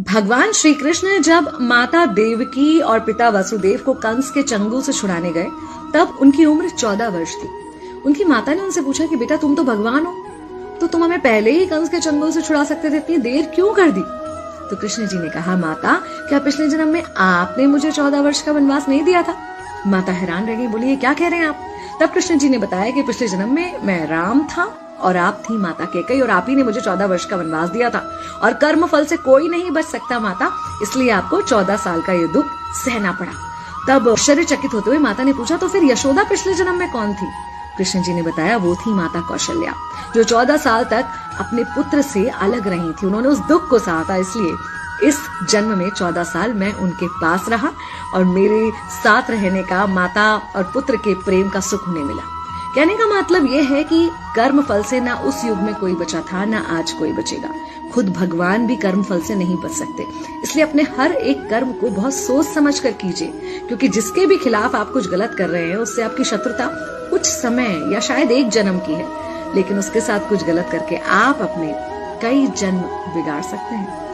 भगवान श्री कृष्ण जब माता देवकी और पिता वसुदेव को कंस के चंगुल से छुड़ाने गए तब उनकी उम्र 14 वर्ष थी। उनकी माता ने उनसे पूछा कि बेटा तुम तो भगवान हो, तो तुम हमें पहले ही कंस के चंगुल से छुड़ा सकते थे, इतनी देर क्यों कर दी? तो कृष्ण जी ने कहा, माता क्या पिछले जन्म में आपने मुझे 14 वर्ष का वनवास नहीं दिया था? माता हैरान रह गई, बोली ये क्या कह रहे हैं आप? तब कृष्ण जी ने बताया कि पिछले जन्म में मैं राम था और आप थी माता कैकेयी और आप ही ने मुझे 14 वर्ष का वनवास दिया था और कर्म फल से कोई नहीं बच सकता माता, इसलिए आपको 14 साल का ये दुख सहना पड़ा। तब आश्चर्यचकित होते हुए माता ने पूछा, तो फिर यशोदा पिछले जन्म में कौन थी? कृष्ण जी ने बताया, वो थी माता कौशल्या, जो 14 साल तक अपने पुत्र से अलग रही थी। उन्होंने उस दुख को सहा था, इसलिए इस जन्म में 14 साल मैं उनके पास रहा और मेरे साथ रहने का माता और पुत्र के प्रेम का सुख उन्हें मिला। कहने का मतलब यह है कि कर्म फल से ना उस युग में कोई बचा था, ना आज कोई बचेगा। खुद भगवान भी कर्म फल से नहीं बच सकते, इसलिए अपने हर एक कर्म को बहुत सोच समझ कर कीजिए, क्योंकि जिसके भी खिलाफ आप कुछ गलत कर रहे हैं उससे आपकी शत्रुता कुछ समय या शायद एक जन्म की है, लेकिन उसके साथ कुछ गलत करके आप अपने कई जन्म बिगाड़ सकते हैं।